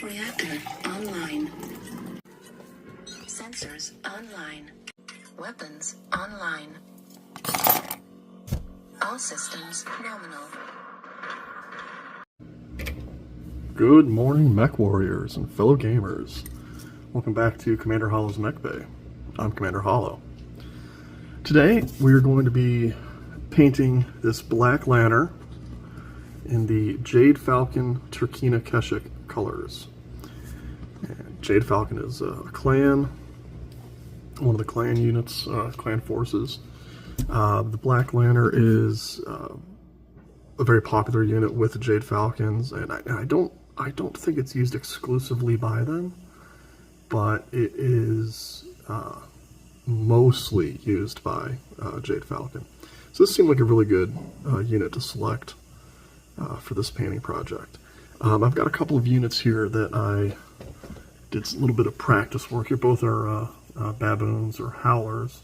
Reactor online. Sensors online. Weapons online. All systems nominal. Good morning, Mechwarriors and Fellow Gamers. Welcome back to Commander Hollow's Mech Bay. I'm Commander Hollow. Today we are going to be painting this Black Lanner in the Jade Falcon Turkina Keshik colors. And Jade Falcon is a clan, one of the clan units, clan forces. The Black Lanner is a very popular unit with the Jade Falcons, and I don't think it's used exclusively by them, but it is mostly used by Jade Falcon. So this seemed like a really good unit to select for this painting project. I've got a couple of units here that I did a little bit of practice work here. Both are baboons or howlers,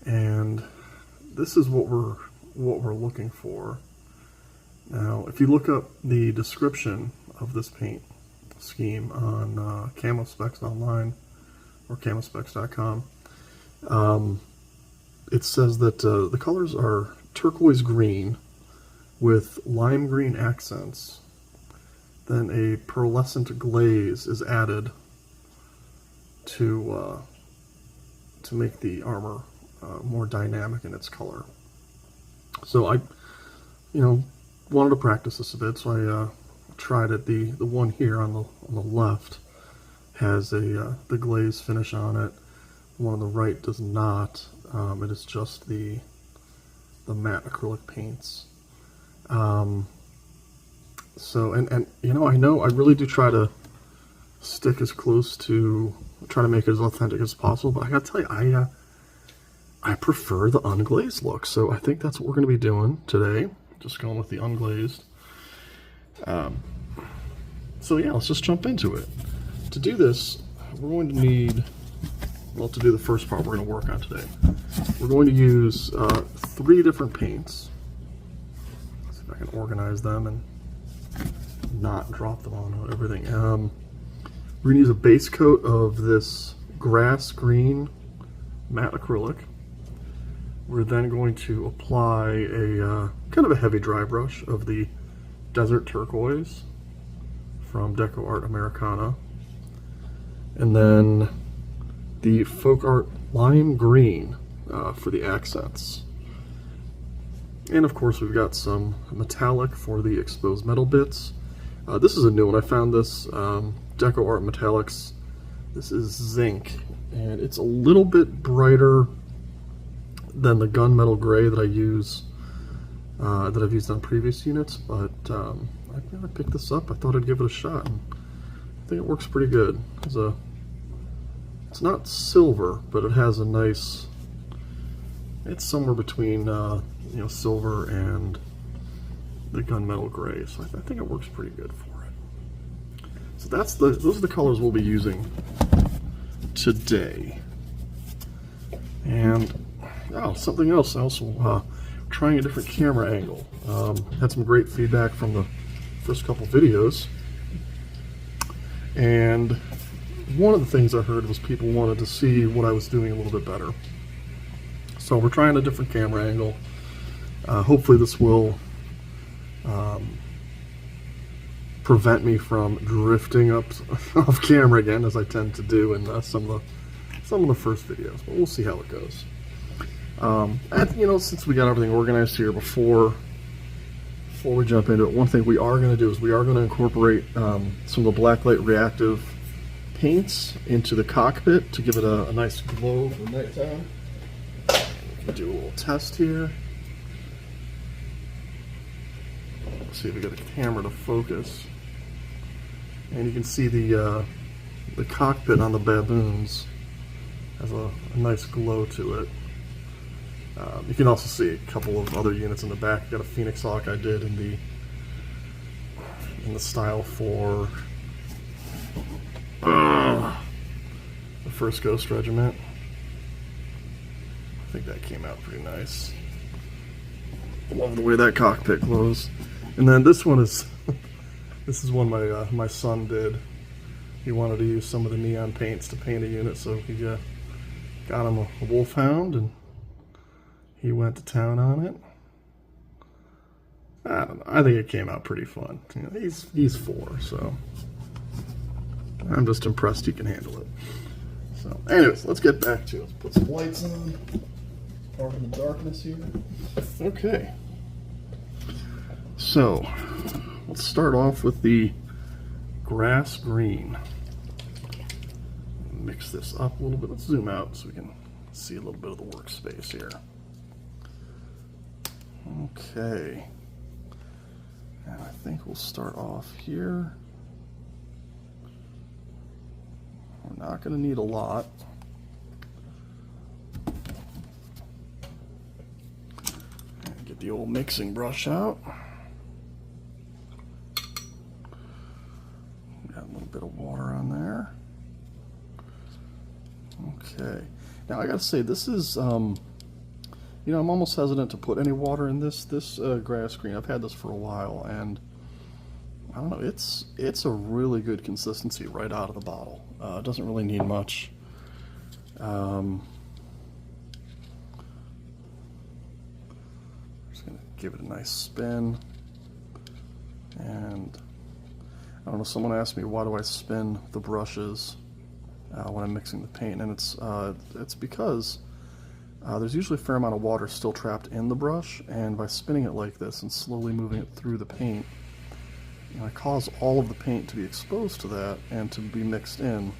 and this is what we're looking for. Now, if you look up the description of this paint scheme on Camo Specs Online or camospecs.com, it says that the colors are turquoise green with lime green accents. Then a pearlescent glaze is added to make the armor more dynamic in its color. So I, wanted to practice this a bit, so I tried it. The one here on the left has the glaze finish on it. The one on the right does not. It is just the matte acrylic paints. So I know I really do try to stick as close to, try to make it as authentic as possible, but I gotta tell you, I prefer the unglazed look, so I think that's what we're going to be doing today. Just going with the unglazed. So yeah, let's just jump into it. To do this, we're going to need, well, to do the first part we're going to work on today, we're going to use 3 different paints. Let's see if I can organize them and not drop them on everything. We're going to use a base coat of this grass green matte acrylic. We're then going to apply a kind of a heavy dry brush of the desert turquoise from Deco Art Americana, and then the folk art lime green for the accents. And of course we've got some metallic for the exposed metal bits. This is a new one. I found this Deco Art Metallics. This is zinc, and it's a little bit brighter than the gunmetal gray that I use, that I've used on previous units, but I've never picked this up. I thought I'd give it a shot, and I think it works pretty good. It's not silver, but it has a nice, it's somewhere between silver and the gunmetal gray, so I think it works pretty good for it. So those are the colors we'll be using today. And something else, I also trying a different camera angle. Had some great feedback from the first couple videos, and one of the things I heard was people wanted to see what I was doing a little bit better. So we're trying a different camera angle. Hopefully this will prevent me from drifting up off camera again, as I tend to do in some of the first videos, but we'll see how it goes. Since we got everything organized here before we jump into it, one thing we are going to do is we are going to incorporate some of the blacklight reactive paints into the cockpit to give it a nice glow for nighttime. We can do a little test here. Let's see if we got a camera to focus, and you can see the cockpit on the baboons has a nice glow to it. You can also see a couple of other units in the back. You got a Phoenix Hawk I did in the style for the 1st Ghost Regiment. I think that came out pretty nice. Love the way that cockpit glows. And then this one is This is one my son did. He wanted to use some of the neon paints to paint a unit, so he got him a wolfhound, and he went to town on it. I don't know. I think it came out pretty fun. You know, he's 4, so I'm just impressed he can handle it. So, anyways, let's get back to it. Let's put some lights on. Part of the darkness here. Okay. So, let's start off with the grass green. Mix this up a little bit. Let's zoom out so we can see a little bit of the workspace here. Okay. And I think we'll start off here. We're not going to need a lot. And get the old mixing brush out. Got a little bit of water on there. Okay. Now I got to say, this is, you know, I'm almost hesitant to put any water in this grass green. I've had this for a while, and I don't know, it's a really good consistency right out of the bottle. It doesn't really need much. Just gonna give it a nice spin, and I don't know. Someone asked me, why do I spin the brushes when I'm mixing the paint, and it's because there's usually a fair amount of water still trapped in the brush, and by spinning it like this and slowly moving it through the paint, you know, I cause all of the paint to be exposed to that and to be mixed in.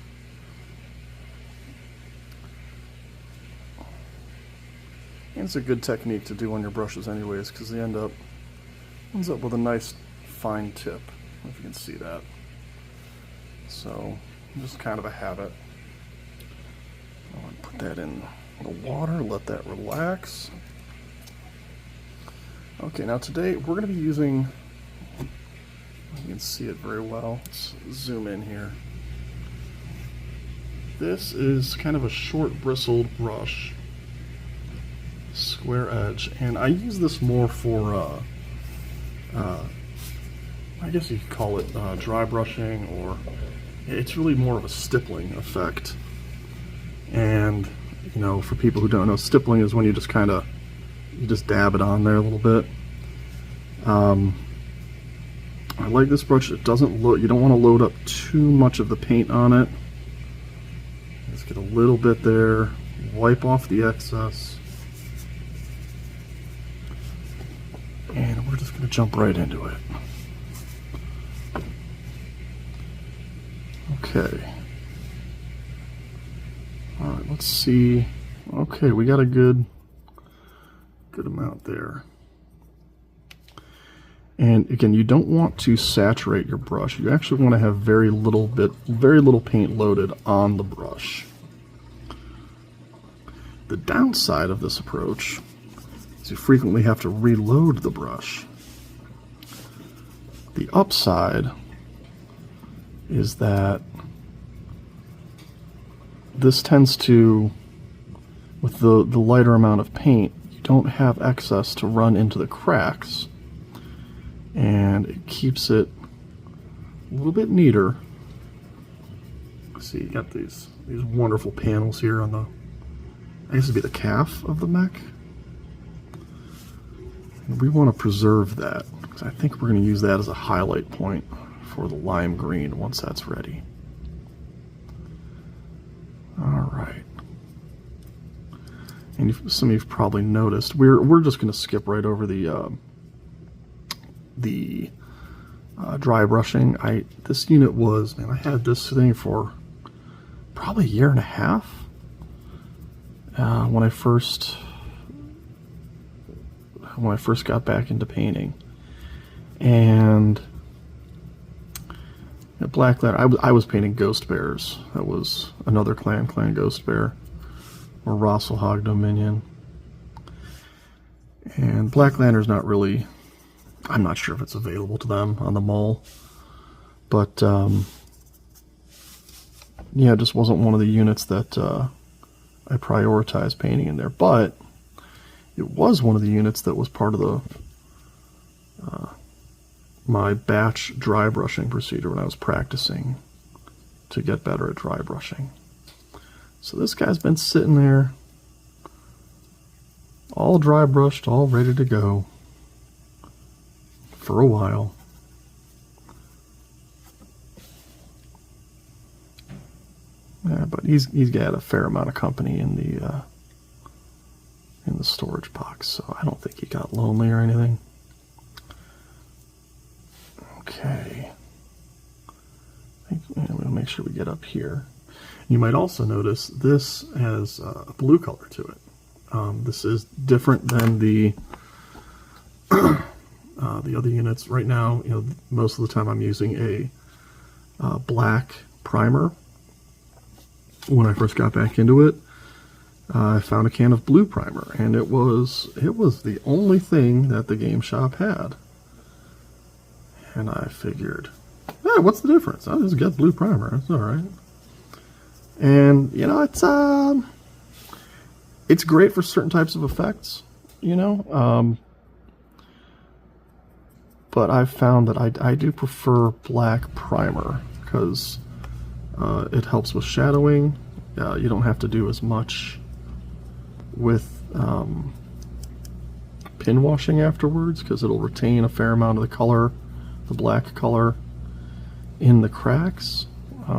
And it's a good technique to do on your brushes anyways, because they ends up with a nice fine tip, if you can see that. So, just kind of a habit. I'll put that in the water, let that relax. Okay, now today we're going to be using, you can see it very well. Let's zoom in here. This is kind of a short bristled brush, square edge, and I use this more for, I guess you could call it dry brushing, or it's really more of a stippling effect. And you know, for people who don't know, stippling is when you just kind of, you just dab it on there a little bit. I like this brush. It doesn't load, you don't want to load up too much of the paint on it. Just get a little bit there, wipe off the excess, and we're just going to jump right into it. Okay. Alright, let's see. Okay, we got a good amount there. And again, you don't want to saturate your brush. You actually want to have very little paint loaded on the brush. The downside of this approach is you frequently have to reload the brush. The upside is that this tends to, with the lighter amount of paint, you don't have excess to run into the cracks, and it keeps it a little bit neater. See, you got these wonderful panels here on the, I guess it'd be the calf of the mech. And we want to preserve that, because I think we're going to use that as a highlight point for the lime green once that's ready. Alright. And some of you've probably noticed, we're just going to skip right over the dry brushing. This unit was, man, I had this thing for probably a year and a half when I first got back into painting. And at Black Lanner, I was painting ghost bears. That was another clan ghost bear, or Rosselhog Dominion. And Black Lanner's not really, I'm not sure if it's available to them on the mall, but yeah, it just wasn't one of the units that I prioritized painting in there. But it was one of the units that was part of the my batch dry brushing procedure when I was practicing to get better at dry brushing. So this guy's been sitting there, all dry brushed, all ready to go for a while. Yeah, but he's got a fair amount of company in the storage box, so I don't think he got lonely or anything. Okay. I'm going to make sure we get up here. You might also notice this has a blue color to it. This is different than the other units. Right now, most of the time I'm using a black primer. When I first got back into it, I found a can of blue primer, and it was the only thing that the game shop had. And I figured, what's the difference? I'll just get blue primer. It's all right. And it's great for certain types of effects, but I've found that I do prefer black primer because it helps with shadowing. You don't have to do as much with pin washing afterwards because it'll retain a fair amount of the color, the black color, in the cracks.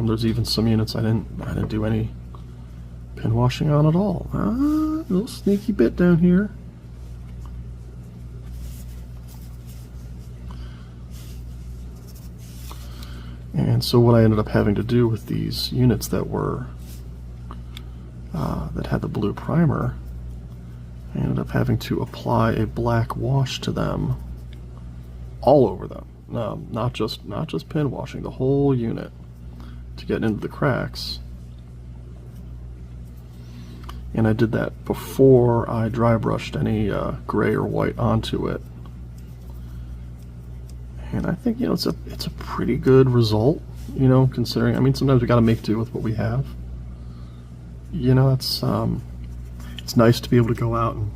There's even some units I didn't do any pin washing on at all. A little sneaky bit down here. And so what I ended up having to do with these units that were that had the blue primer, I ended up having to apply a black wash to them, all over them. Not just pin washing, the whole unit, to get into the cracks. And I did that before I dry brushed any gray or white onto it. And I think it's a pretty good result, considering. I mean, sometimes we got to make do with what we have. It's nice to be able to go out and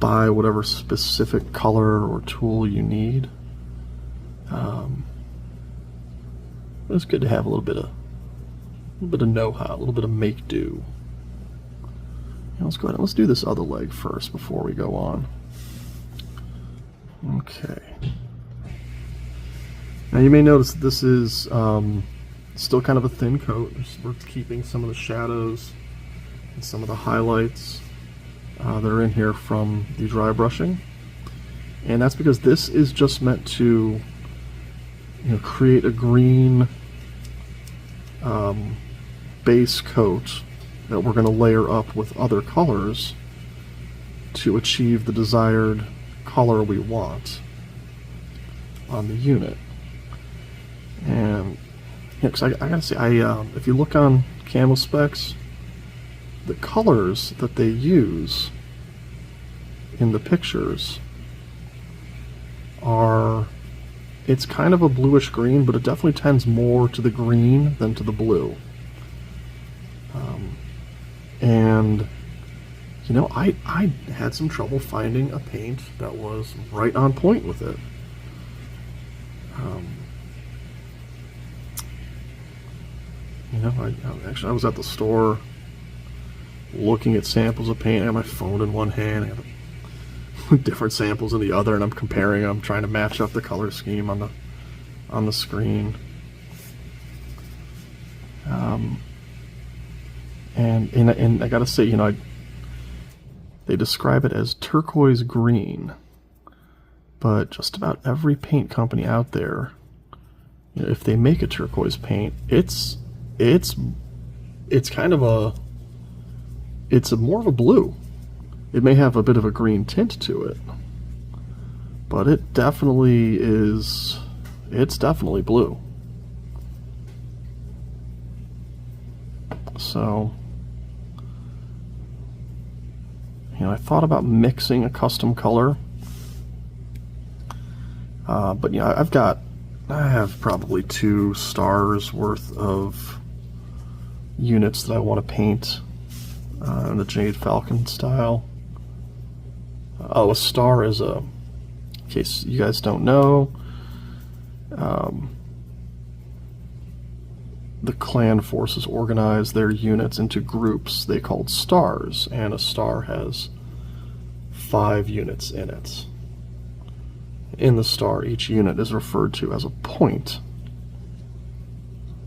buy whatever specific color or tool you need. It's good to have a little bit of know-how, a little bit of make do. Let's go ahead and let's do this other leg first before we go on. Okay. Now you may notice that this is still kind of a thin coat. We're keeping some of the shadows and some of the highlights that are in here from the dry brushing. And that's because this is just meant to create a green base coat that we're going to layer up with other colors to achieve the desired color we want on the unit. And because I gotta say, if you look on camo specs, the colors that they use in the pictures it's kind of a bluish green, but it definitely tends more to the green than to the blue. And I had some trouble finding a paint that was right on point with it. I was at the store looking at samples of paint. I had my phone in one hand, I had different samples in the other, and I'm comparing them, trying to match up the color scheme on the screen. And I gotta say, they describe it as turquoise green, but just about every paint company out there, if they make a turquoise paint, it's kind of it's more of a blue. It may have a bit of a green tint to it, but it definitely is. It's definitely blue. So, I thought about mixing a custom color, but I have probably 2 stars worth of units that I want to paint in the Jade Falcon style. A star is in case you guys don't know, the clan forces organize their units into groups they called stars, and a star has 5 units in it. In the star, each unit is referred to as a point.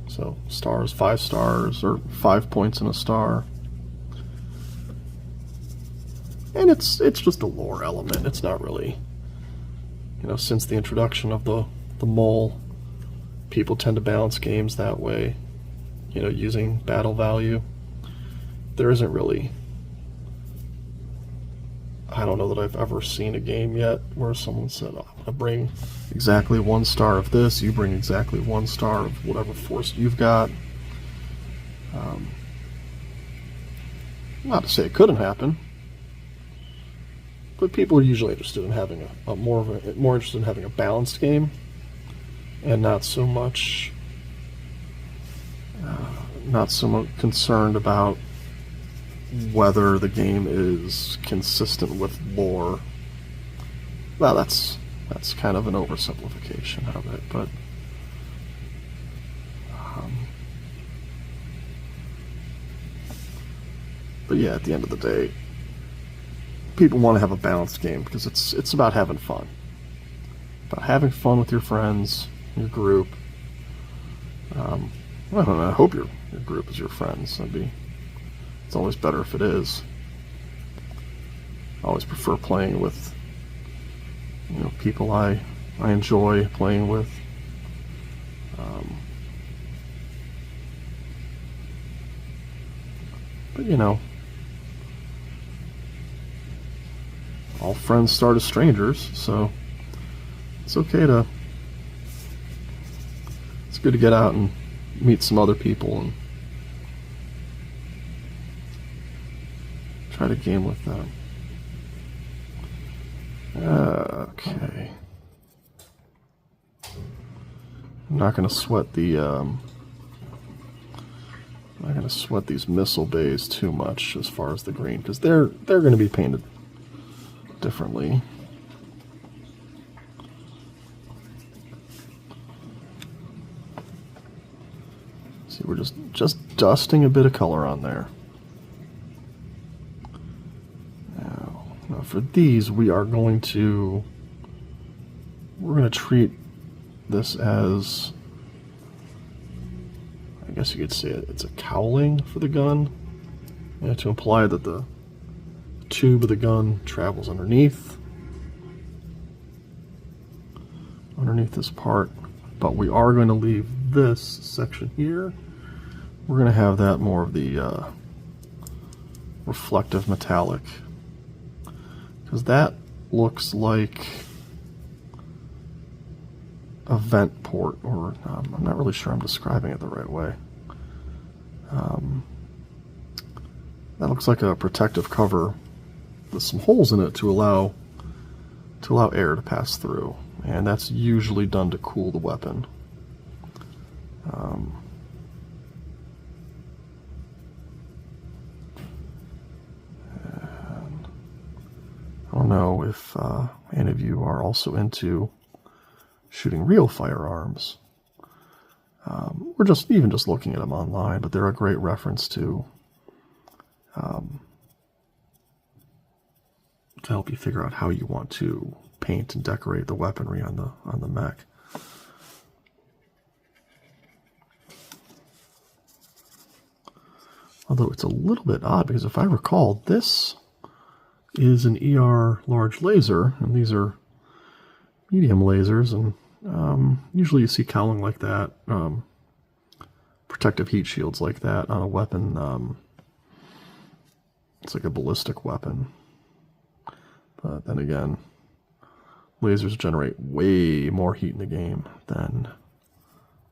So stars, 5 stars, or 5 points in a star. And it's just a lore element. It's not really, since the introduction of the mole, people tend to balance games that way, using battle value. There isn't really, I don't know that I've ever seen a game yet where someone said, oh, I'm going to bring exactly 1 star of this, you bring exactly 1 star of whatever force you've got. Not to say it couldn't happen, but people are usually interested in having more interested in having a balanced game, and not so much concerned about whether the game is consistent with lore. Well, that's kind of an oversimplification of it, but yeah, at the end of the day, people want to have a balanced game because it's about having fun. About having fun with your friends, your group. I don't know, I hope your group is your friends. It's always better if it is. I always prefer playing with people I enjoy playing with. But all friends start as strangers, so it's okay it's good to get out and meet some other people and try to game with them. Okay. I'm not going to sweat these missile bays too much as far as the green, because they're going to be painted differently. See, we're just dusting a bit of color on there. Now for these, we're going to treat this as, I guess you could say it's a cowling for the gun, to imply that the tube of the gun travels underneath this part, but we are going to leave this section here. We're going to have that more of the reflective metallic, because that looks like a vent port, or I'm not really sure I'm describing it the right way. That looks like a protective cover with some holes in it to allow air to pass through, and that's usually done to cool the weapon. I don't know if any of you are also into shooting real firearms. Or just looking at them online, but they're a great reference to help you figure out how you want to paint and decorate the weaponry on the mech. Although it's a little bit odd, because if I recall, this is an ER large laser, and these are medium lasers, and usually you see cowling like that, protective heat shields like that on a weapon. It's like a ballistic weapon. But then again, lasers generate way more heat in the game than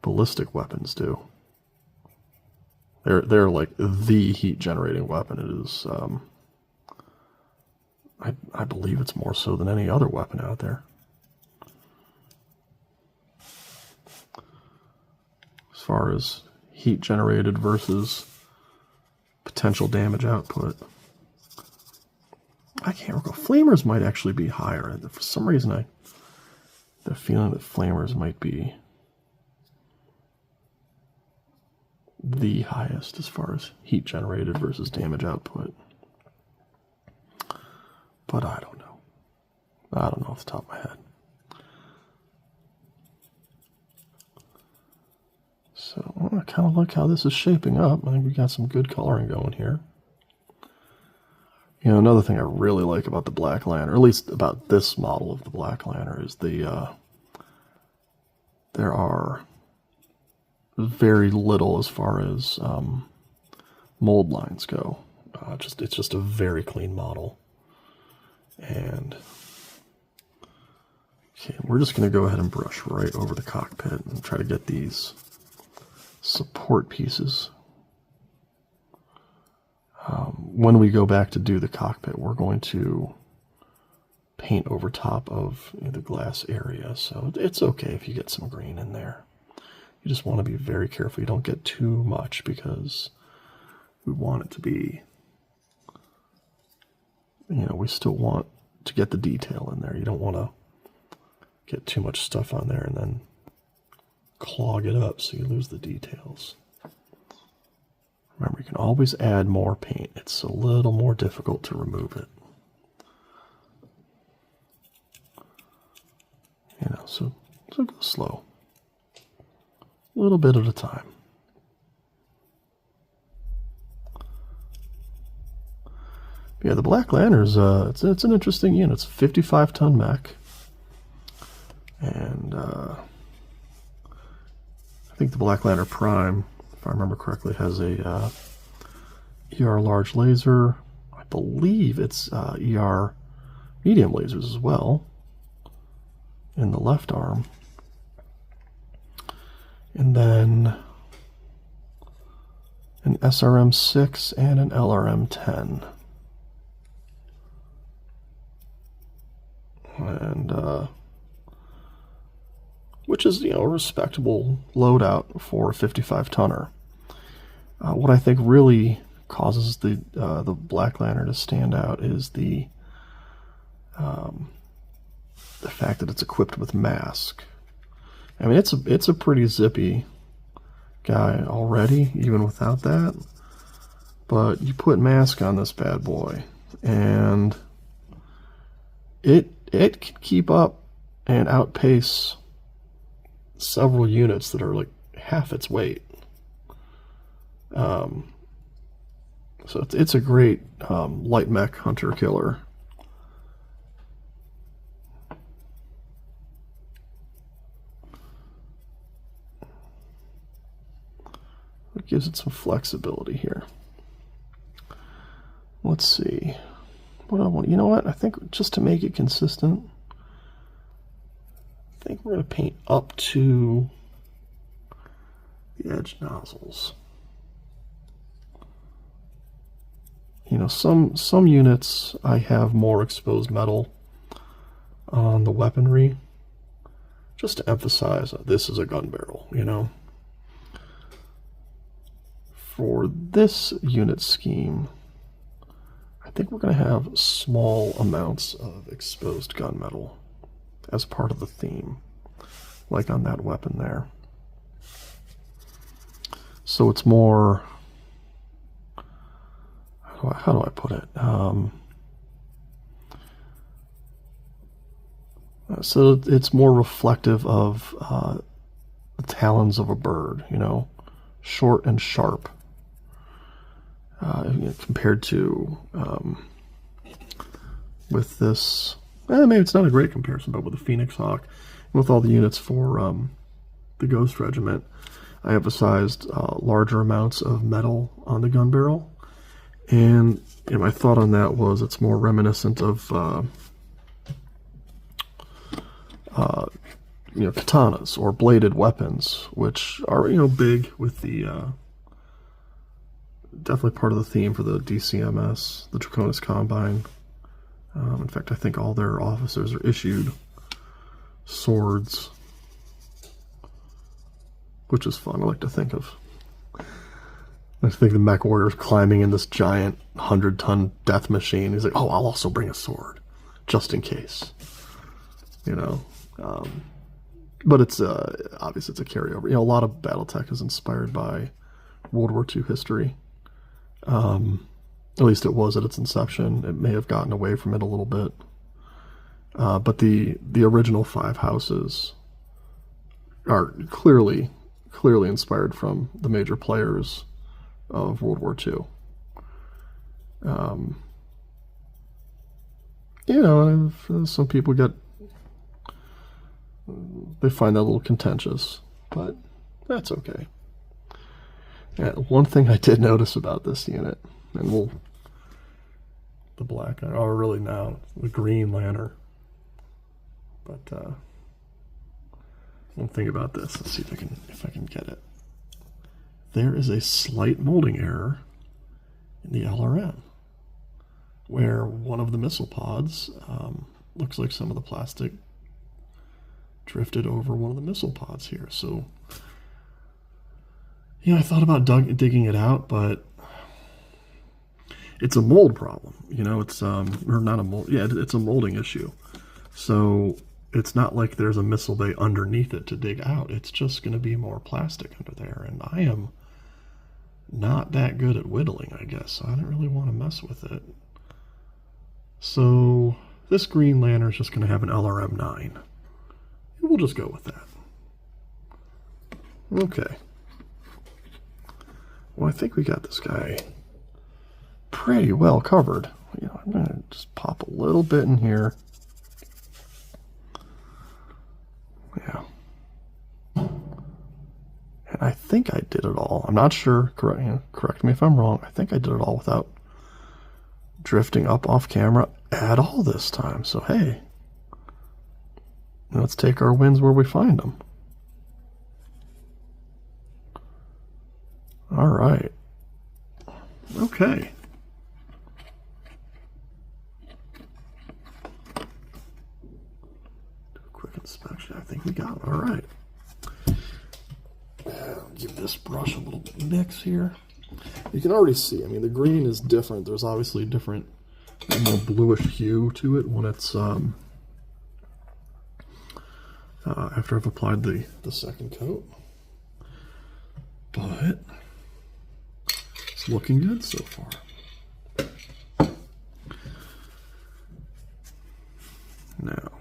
ballistic weapons do. They're like the heat generating weapon. It is, I believe it's more so than any other weapon out there. As far as heat generated versus potential damage output. I can't recall. Flamers might actually be higher. For some reason, I have the feeling that flamers might be the highest as far as heat generated versus damage output. But I don't know. I don't know off the top of my head. So I kind of like how this is shaping up. I think we got some good coloring going here. You know, another thing I really like about the Black Lanner, or at least about this model of the Black Lanner, is there are very little as far as mold lines go. It's just a very clean model. And okay, we're just going to go ahead and brush right over the cockpit and try to get these support pieces. When we go back to do the cockpit, we're going to paint over top of the glass area, so it's okay if you get some green in there. You just want to be very careful you don't get too much, because we want it to be, we still want to get the detail in there. You don't want to get too much stuff on there and then clog it up so you lose the details. Remember, you can always add more paint. It's a little more difficult to remove it. So go slow. A little bit at a time. Yeah, the Black Lanner's it's an interesting unit. It's a 55-ton mech, and I think the Black Lanner Prime, if I remember correctly, has a ER large laser. I believe it's ER medium lasers as well in the left arm, and then an SRM-6 and an LRM-10. And which is, a respectable loadout for a 55-tonner. What I think really causes the Black Lanner to stand out is the fact that it's equipped with mask. I mean, it's a pretty zippy guy already, even without that. But you put mask on this bad boy, and it can keep up and outpace several units that are like half its weight. So it's a great light mech hunter killer. It gives it some flexibility here. Let's see. What I want, I think just to make it consistent, I think we're going to paint up to the edge nozzles. Some units I have more exposed metal on the weaponry, just to emphasize this is a gun barrel, For this unit scheme, I think we're going to have small amounts of exposed gunmetal as part of the theme, like on that weapon there. So it's more, how do I put it? So it's more reflective of the talons of a bird, short and sharp. Compared to with this, maybe it's not a great comparison, but with the Phoenix Hawk and with all the units for the Ghost Regiment, I emphasized larger amounts of metal on the gun barrel, and my thought on that was it's more reminiscent of katanas or bladed weapons, which are big with the definitely part of the theme for the DCMS, the Draconis Combine. In fact, I think all their officers are issued swords, which is fun. I like to think of. I think the Mechwarriors climbing in this giant 100-ton death machine. He's like, oh, I'll also bring a sword, just in case. But it's obviously it's a carryover. A lot of Battletech is inspired by World War II history. At least it was at its inception. It may have gotten away from it a little bit. But the original 5 houses are clearly inspired from the major players of World War II. You know, some people they find that a little contentious, but that's okay. Yeah, one thing I did notice about this unit, and the Black, or really now, the Green Lanner. But one thing about this, let's see if I can get it. There is a slight molding error in the LRM, where one of the missile pods looks like some of the plastic drifted over one of the missile pods here. So, yeah, I thought about digging it out, but it's a mold problem. You know, it's or not a mold. Yeah, it's a molding issue. So it's not like there's a missile bay underneath it to dig out. It's just going to be more plastic under there, and I am not that good at whittling, I guess. So I don't really want to mess with it. So this Green Lanner is just going to have an LRM 9. And we'll just go with that. Okay. Well, I think we got this guy pretty well covered. You know, I'm going to just pop a little bit in here. Yeah. And I think I did it all. I'm not sure. Correct me if I'm wrong. I think I did it all without drifting up off camera at all this time. So, hey, let's take our wins where we find them. All right. Okay. Do a quick inspection. I think we got it. All right. I'll give this brush a little mix here. You can already see, I mean, the green is different. There's obviously a different, more bluish hue to it when it's after I've applied the second coat. But it's looking good so far. Now,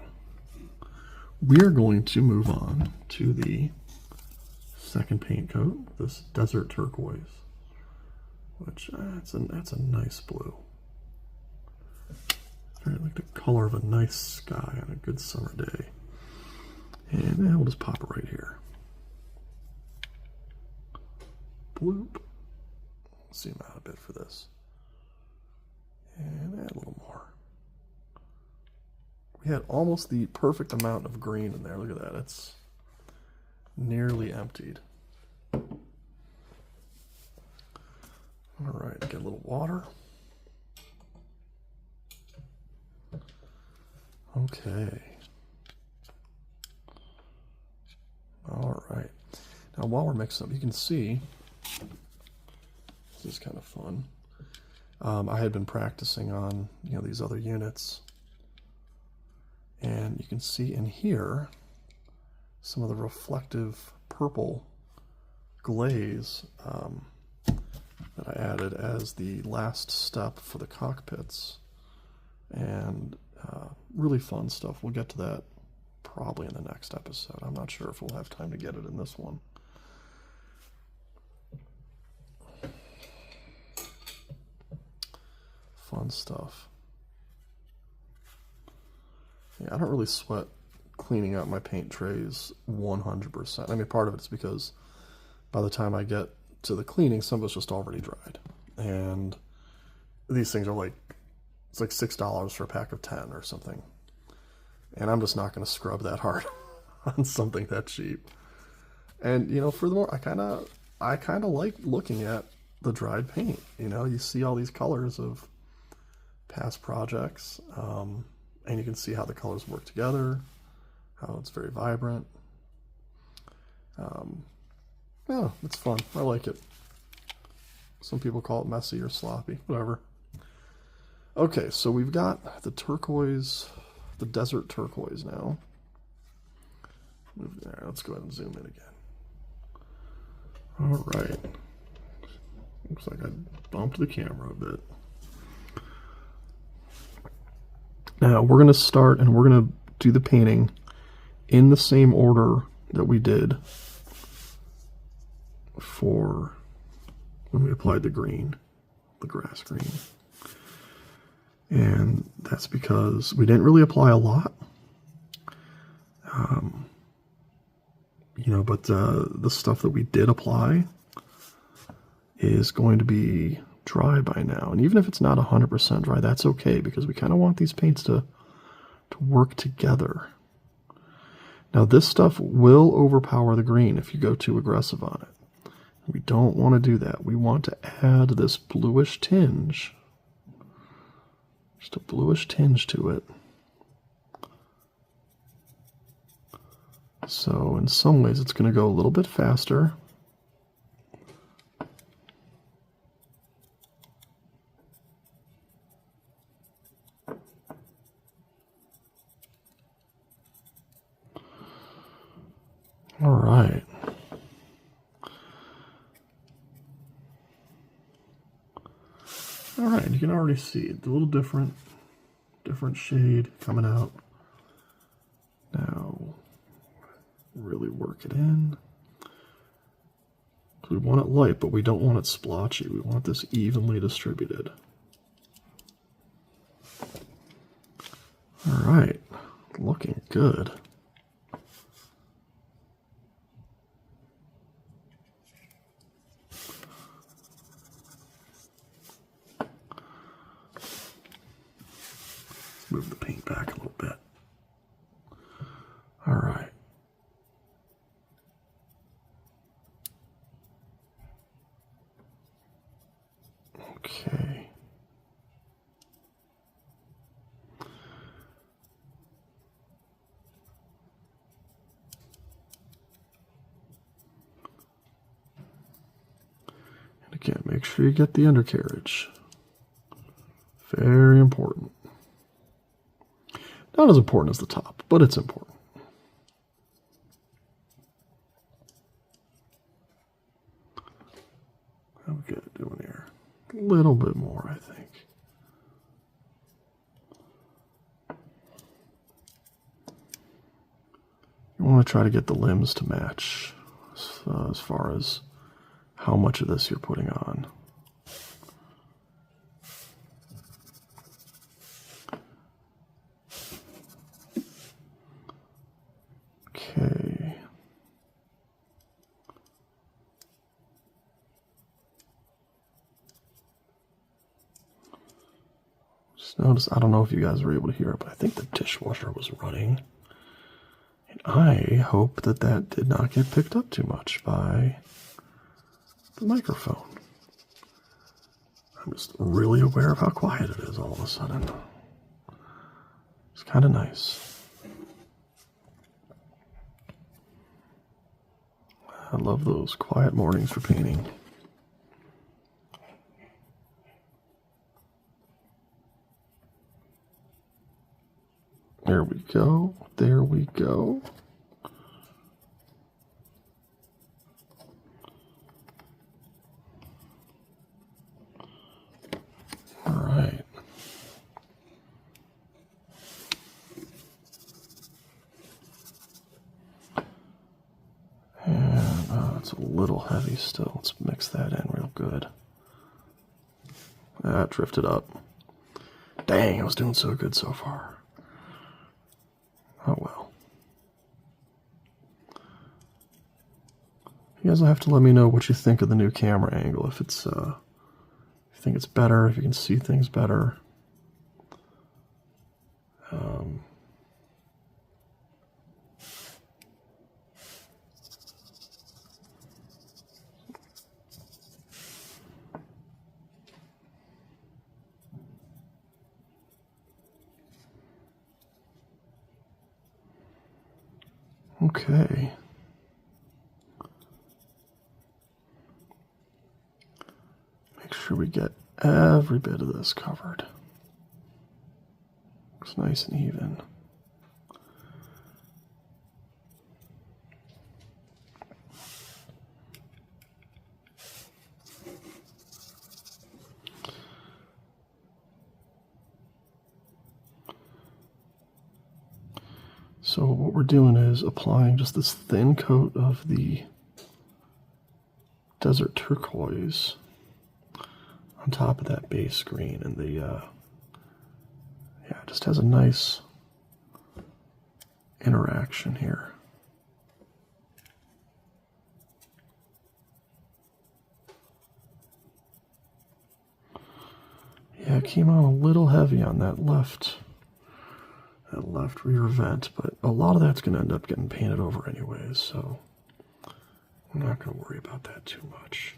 we're going to move on to the second paint coat, this Desert Turquoise, which that's a nice blue. Very like the color of a nice sky on a good summer day. And we'll just pop it right here. Bloop. Zoom out a bit for this. And add a little more. We had almost the perfect amount of green in there. Look at that. It's nearly emptied. All right, get a little water. Okay. All right. Now, while we're mixing up, you can see, this is kind of fun. I had been practicing on, these other units. And you can see in here some of the reflective purple glaze that I added as the last step for the cockpits. And really fun stuff. We'll get to that probably in the next episode. I'm not sure if we'll have time to get it in this one. Fun stuff. Yeah, I don't really sweat cleaning out my paint trays 100%. I mean, part of it's because by the time I get to the cleaning, some of it's just already dried. And these things are it's like $6 for a pack of 10 or something. And I'm just not going to scrub that hard on something that cheap. And, furthermore, I kind of like looking at the dried paint. You see all these colors of past projects. And you can see how the colors work together, how it's very vibrant. Yeah, it's fun. I like it. Some people call it messy or sloppy, whatever. Okay, so we've got the turquoise, the desert turquoise now. Move there. Let's go ahead and zoom in again. All right. Looks like I bumped the camera a bit. Now we're going to start and we're going to do the painting in the same order that we did for when we applied the green, the grass green. And that's because we didn't really apply a lot. You know, but the stuff that we did apply is going to be dry by now. And even if it's not 100% dry, that's okay, because we kind of want these paints to work together. Now this stuff will overpower the green if you go too aggressive on it. We don't want to do that. We want to add this bluish tinge, just a bluish tinge to it. So in some ways it's going to go a little bit faster. All right. All right, you can already see it, a little different shade coming out. Now, really work it in. We want it light, but we don't want it splotchy. We want this evenly distributed. All right, looking good. Move the paint back a little bit. All right. Okay. And again, make sure you get the undercarriage. Very important. Not as important as the top, but it's important. How we get it doing here? A little bit more, I think. You want to try to get the limbs to match as far as how much of this you're putting on. Okay. Just notice, I don't know if you guys were able to hear it, but I think the dishwasher was running. And I hope that that did not get picked up too much by the microphone. I'm just really aware of how quiet it is all of a sudden. It's kind of nice. I love those quiet mornings for painting. There we go. There we go. All right. And it's a little heavy still. Let's mix that in real good. That drifted up. Dang, I was doing so good so far. Oh well. You guys will have to let me know what you think of the new camera angle. If it's, if you think it's better, if you can see things better. Okay. Make sure we get every bit of this covered. Looks nice and even. So what we're doing is applying just this thin coat of the desert turquoise on top of that base green, and the yeah, it just has a nice interaction here. Yeah, it came out a little heavy on that left rear vent, but a lot of that's going to end up getting painted over anyways, so I'm not going to worry about that too much.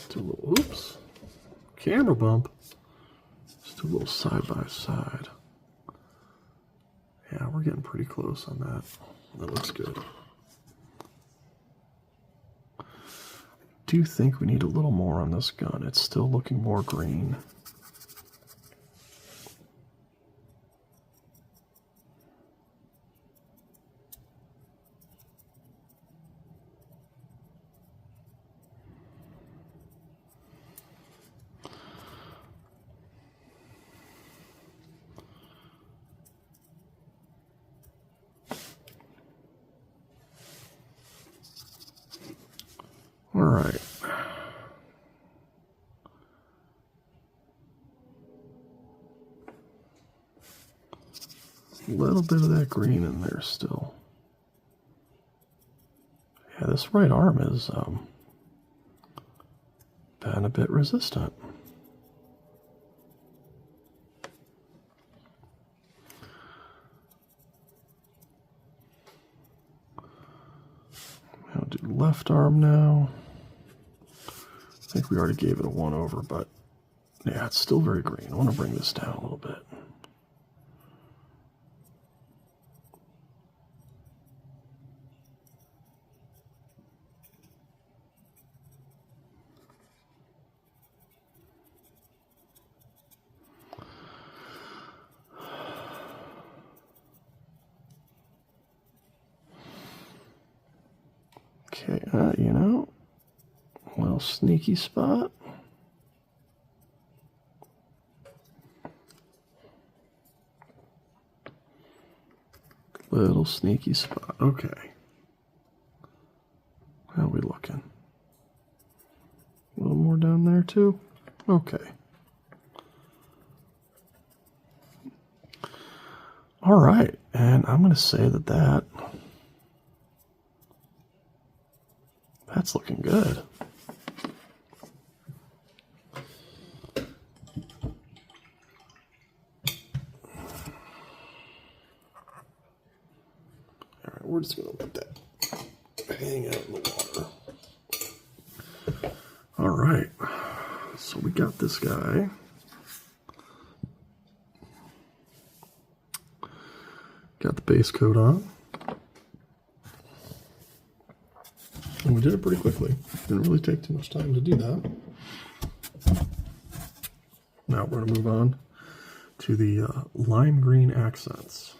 Do a little, oops, camera bump. Let's do a little side by side. Yeah, we're getting pretty close on that. That looks good. I do think we need a little more on this gun. It's still looking more green. All right. A little bit of that green in there still. Yeah, this right arm is been a bit resistant. I'll do left arm now. I think we already gave it a 1 over, but yeah, it's still very green. I want to bring this down a little bit. Okay, you know, a little sneaky spot. Little sneaky spot. Okay. How are we looking? A little more down there too? Okay. All right, and I'm going to say that's looking good. All right, we're just going to let that hang out in the water. All right, so we got this guy. Got the base coat on. And we did it pretty quickly. Didn't really take too much time to do that. Now we're going to move on to the lime green accents.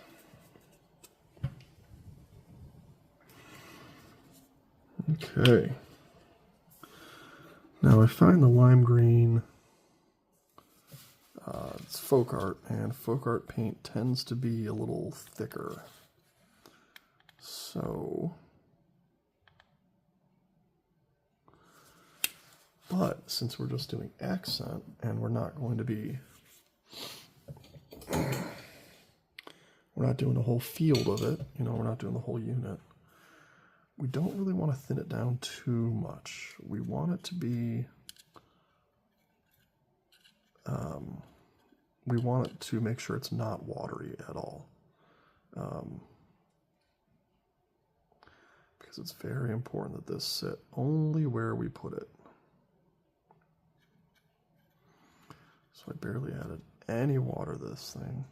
Okay. Now I find the lime green, it's folk art, and folk art paint tends to be a little thicker. So, but since we're just doing accent and we're not going to be, we're not doing a whole field of it, you know, we're not doing the whole unit. We don't really want to thin it down too much. We want it to be, we want it to make sure it's not watery at all. Because it's very important that this sit only where we put it. So I barely added any water to this thing.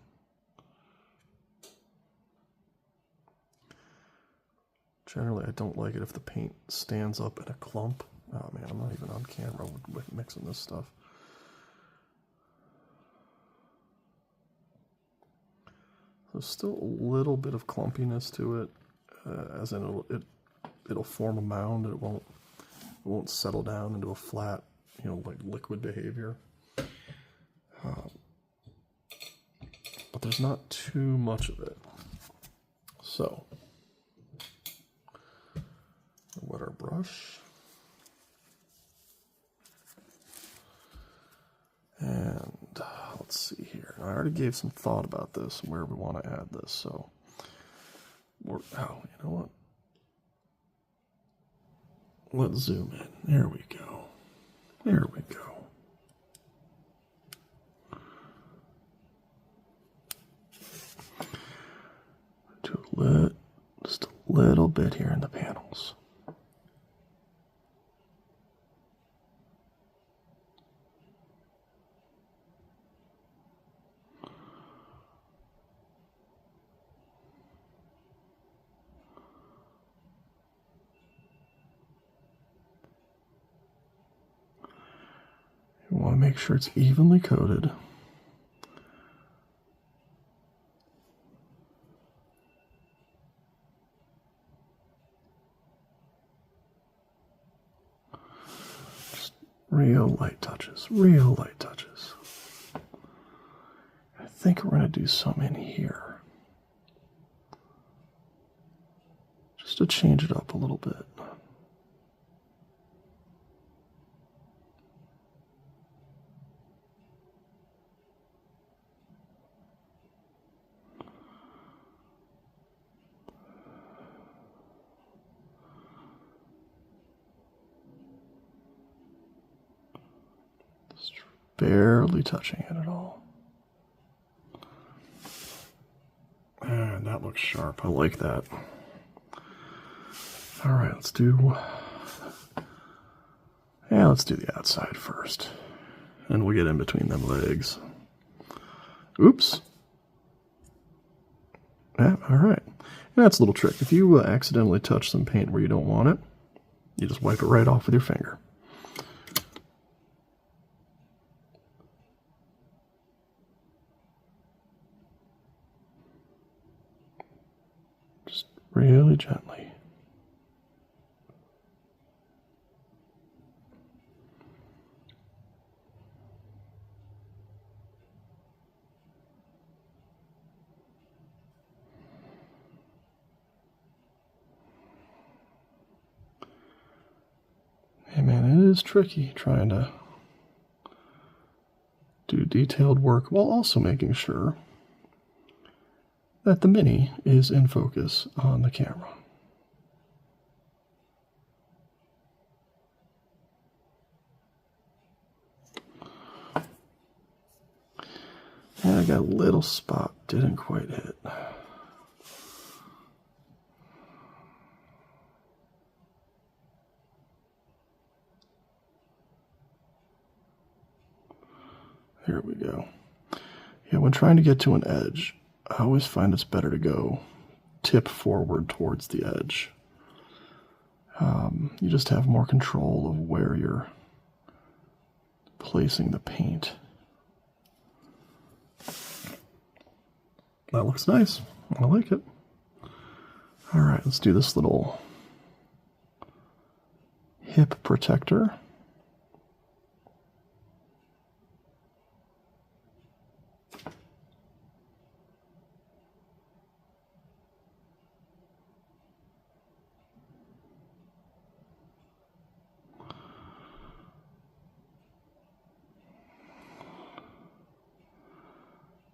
Generally, I don't like it if the paint stands up in a clump. Oh man, I'm not even on camera with mixing this stuff. There's still a little bit of clumpiness to it, as in it'll form a mound and it won't settle down into a flat, you know, like liquid behavior. But there's not too much of it. So, wet our brush. And let's see here. I already gave some thought about this and where we want to add this. So, you know what? Let's zoom in. There we go. There we go. Just a little bit here in the panels. You want to make sure it's evenly coated. Just real light touches, real light touches. I think we're going to do some in here. Just to change it up a little bit. Just barely touching it at all. And that looks sharp. I like that. All right, let's do the outside first. And we'll get in between them legs. Oops. Yeah, all right. And that's a little trick. If you accidentally touch some paint where you don't want it, you just wipe it right off with your finger. Just really gently. Hey man, it is tricky trying to do detailed work while also making sure that the mini is in focus on the camera. And I got a little spot, didn't quite hit. Here we go. Yeah, when trying to get to an edge, I always find it's better to go tip forward towards the edge. You just have more control of where you're placing the paint. That looks nice. I like it. All right, let's do this little hip protector.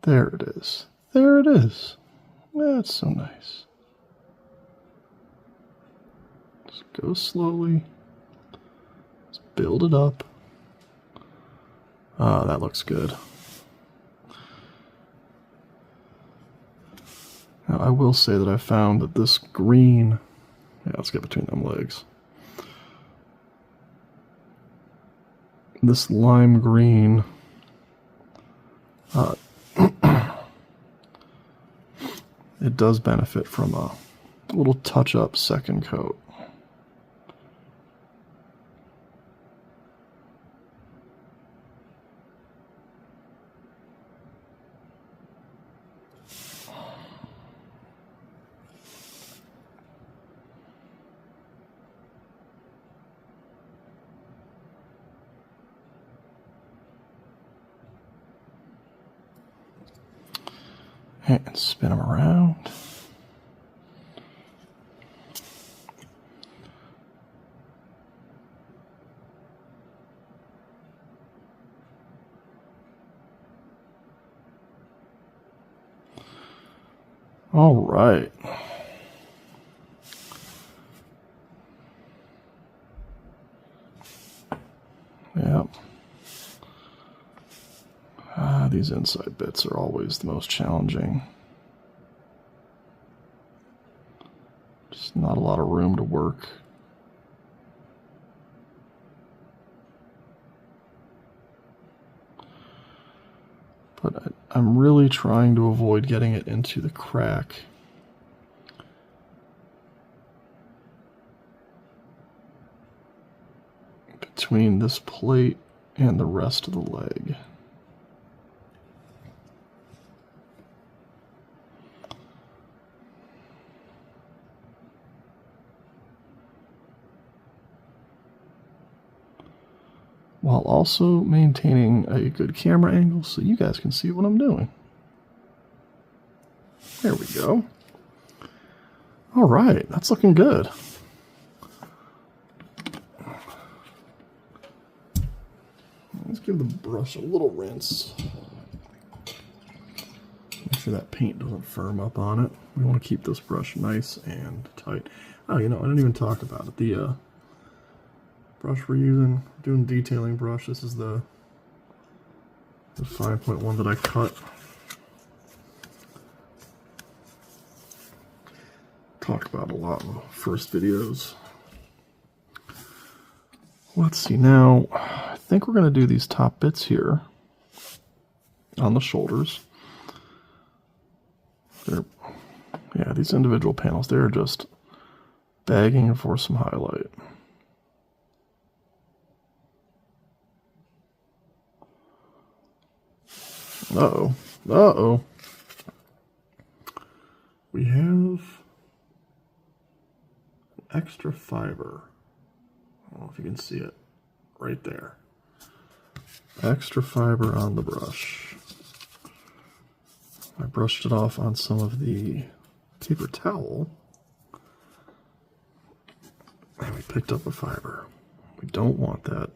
There it is. There it is. That's so nice. Just go slowly. Just build it up. Ah, that looks good. Now, I will say that I found that this green... Yeah, let's get between them legs. This lime green... it does benefit from a little touch-up second coat. and spin them around. All right. Yep. These inside bits are always the most challenging. Just not a lot of room to work. But I'm really trying to avoid getting it into the crack. Between this plate and the rest of the leg. While also maintaining a good camera angle so you guys can see what I'm doing. There we go. All right, that's looking good. Let's give the brush a little rinse. Make sure that paint doesn't firm up on it. We want to keep this brush nice and tight. Oh, you know, I didn't even talk about it. The brush we're using, doing detailing brush. This is the 5.1 that I cut. Talked about a lot in the first videos. Let's see now. I think we're going to do these top bits here on the shoulders. Yeah, these individual panels, they're just begging for some highlight. Uh-oh. Uh-oh. We have extra fiber. I don't know if you can see it right there. Extra fiber on the brush. I brushed it off on some of the paper towel. And we picked up a fiber. We don't want that.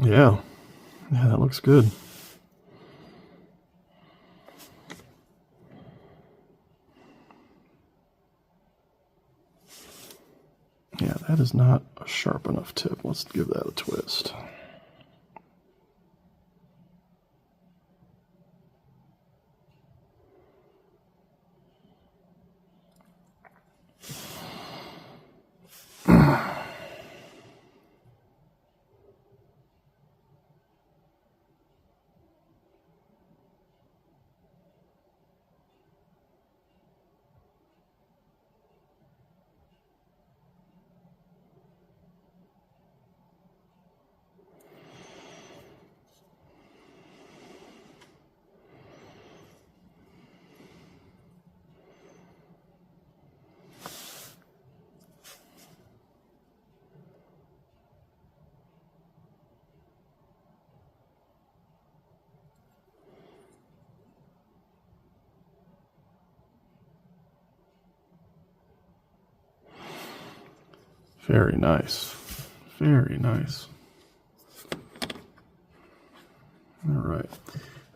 Yeah, that looks good. Yeah, that is not a sharp enough tip. Let's give that a twist. Very nice. Very nice. All right.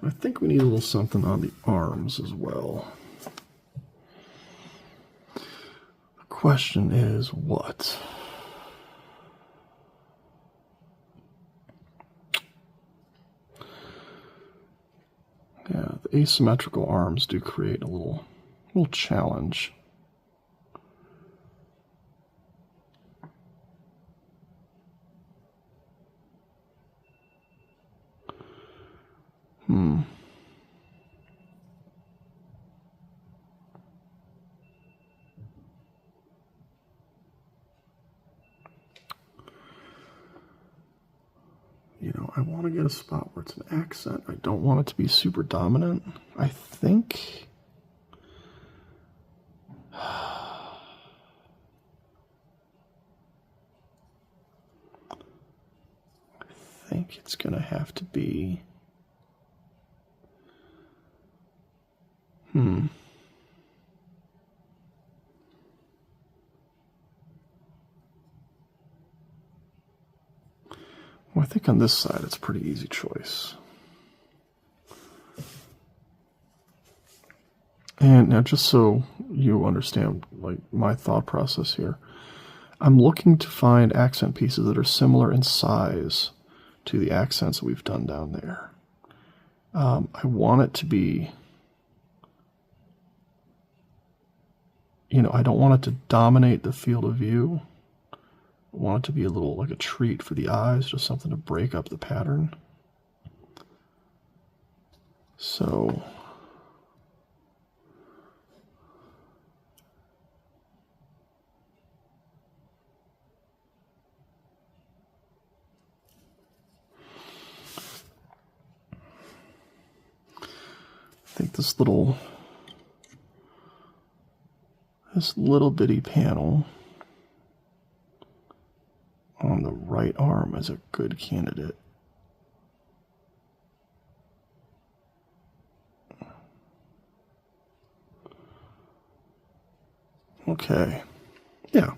I think we need a little something on the arms as well. The question is what? Yeah, the asymmetrical arms do create a little challenge. You know, I want to get a spot where it's an accent. I don't want it to be super dominant. I think... I think it's going to have to be... Well, I think on this side it's a pretty easy choice. And now just so you understand like my thought process here, I'm looking to find accent pieces that are similar in size to the accents we've done down there. I want it to be, you know, I don't want it to dominate the field of view. I want it to be a little like a treat for the eyes, just something to break up the pattern. So I think this little bitty panel on the right arm is a good candidate. Okay. Yeah.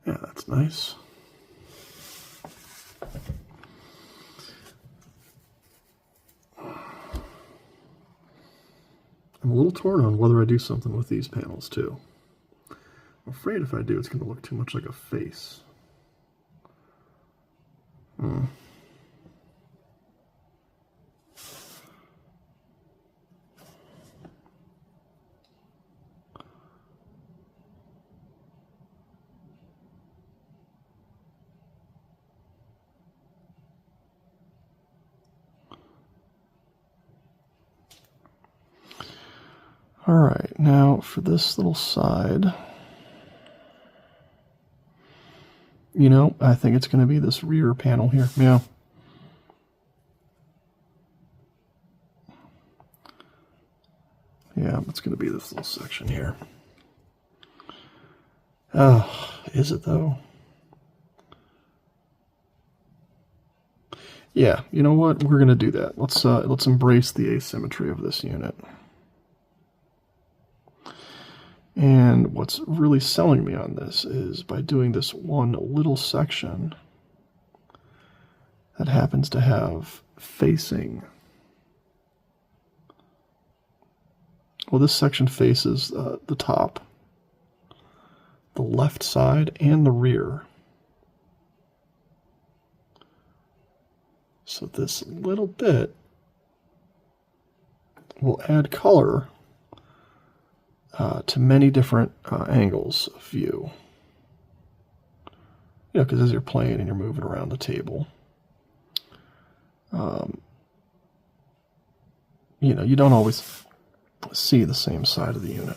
Yeah, that's nice. I'm a little torn on whether I do something with these panels too. I'm afraid if I do, it's going to look too much like a face. All right, now for this little side, you know, I think it's going to be this rear panel here. Yeah. Yeah, it's going to be this little section here. Oh, is it though? Yeah, you know what? We're going to do that. Let's embrace the asymmetry of this unit. And what's really selling me on this is by doing this one little section that happens to have facing. Well, this section faces the top, the left side, and the rear. So this little bit will add color to many different angles of view. You know, because as you're playing and you're moving around the table, you know, you don't always see the same side of the unit.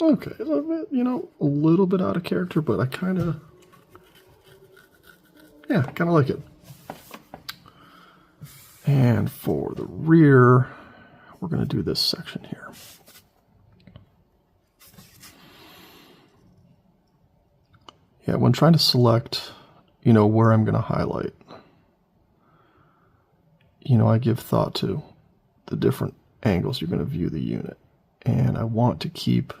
Okay, you know, a little bit out of character, but I kind of like it. And for the rear, we're going to do this section here. Yeah, when trying to select, you know, where I'm going to highlight, you know, I give thought to the different angles you're going to view the unit. And I want to keep,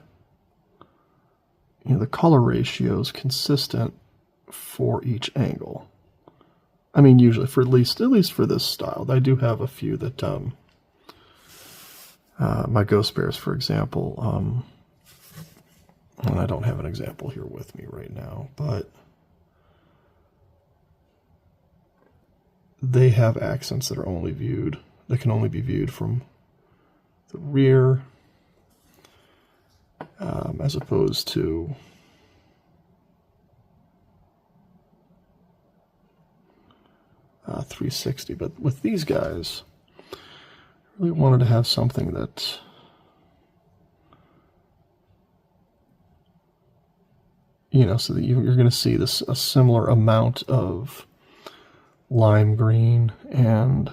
you know, the color ratios consistent for each angle. I mean, usually for at least for this style. I do have a few that, my Ghost Bears, for example, and I don't have an example here with me right now, but they have accents that are only viewed that can only be viewed from the rear, as opposed to .360. But with these guys, I really wanted to have something that so that you're going to see a similar amount of lime green and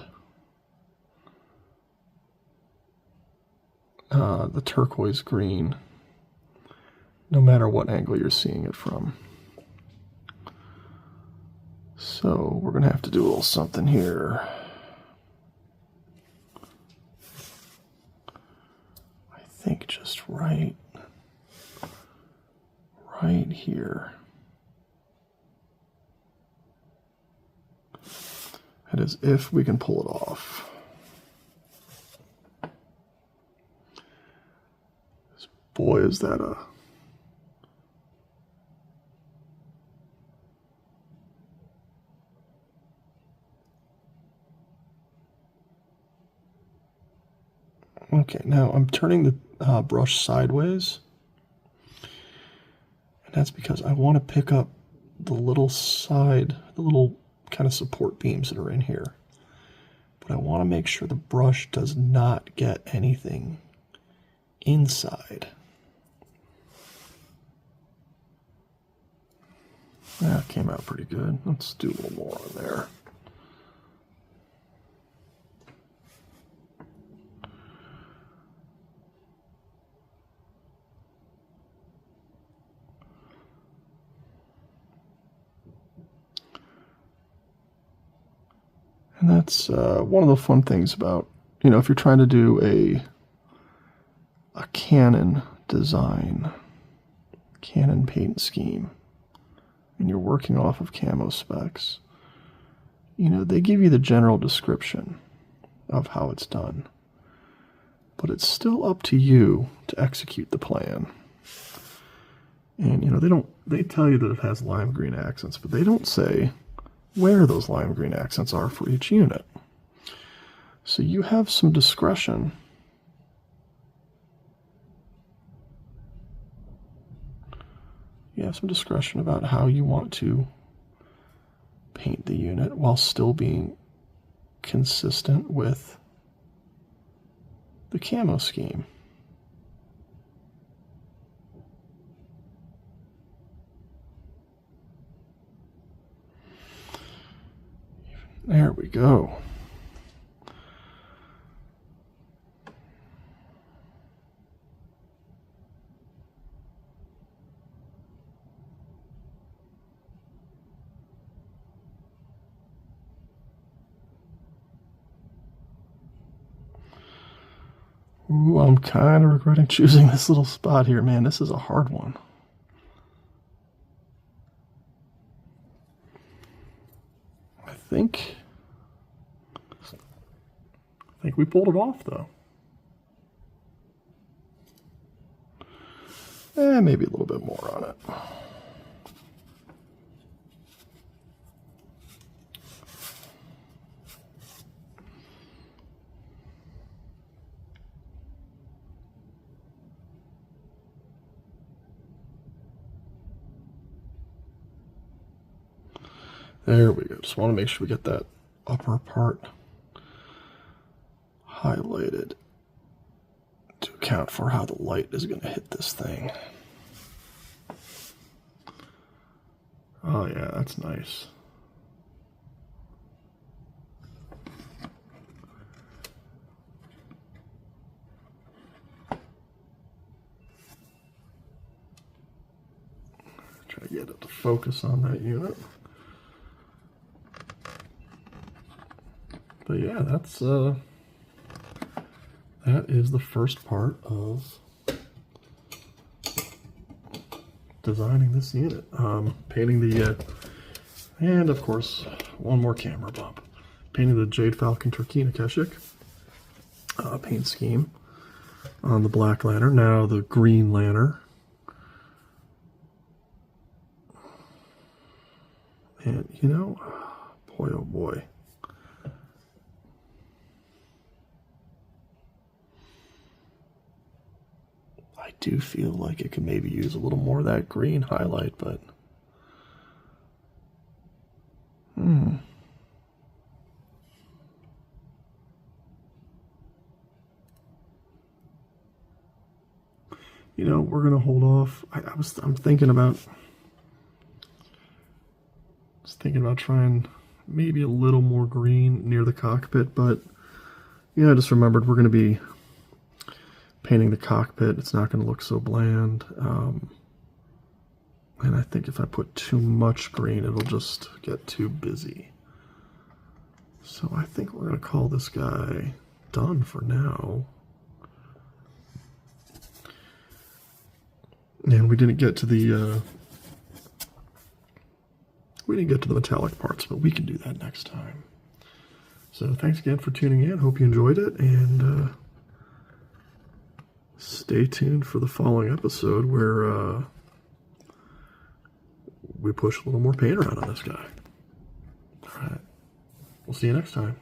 the turquoise green, no matter what angle you're seeing it from. So we're going to have to do a little something here. I think just right here. That is, if we can pull it off. Boy, is that a... Okay, now I'm turning the brush sideways. And that's because I want to pick up the little kind of support beams that are in here. But I want to make sure the brush does not get anything inside. That came out pretty good. Let's do a little more on there. And that's one of the fun things about, if you're trying to do a Canon design, Canon paint scheme, and you're working off of camo specs, they give you the general description of how it's done. But it's still up to you to execute the plan. And, they tell you that it has lime green accents, but they don't say where those lime green accents are for each unit. So you have some discretion. You have some discretion about how you want to paint the unit while still being consistent with the camo scheme. There we go. Ooh, I'm kind of regretting choosing this little spot here, man. This is a hard one. I think we pulled it off, though. Maybe a little bit more on it. There we go. Just want to make sure we get that upper part highlighted to account for how the light is going to hit this thing. Oh yeah, that's nice. Try to get it to focus on that unit. But yeah, that is the first part of designing this unit. Painting the, and of course, one more camera bump. Painting the Jade Falcons Turkina Keshik paint scheme on the Black Lanner. Now the Green Lanner. And boy oh boy. do feel like it could maybe use a little more of that green highlight, but you know, we're gonna hold off. I'm thinking about trying maybe a little more green near the cockpit, but yeah, I just remembered we're gonna be painting the cockpit. It's not gonna look so bland, and I think if I put too much green, it'll just get too busy. So I think we're gonna call this guy done for now. And we didn't get to the metallic parts, but we can do that next time. So thanks again for tuning in. Hope you enjoyed it, and stay tuned for the following episode where we push a little more paint around on this guy. All right, we'll see you next time.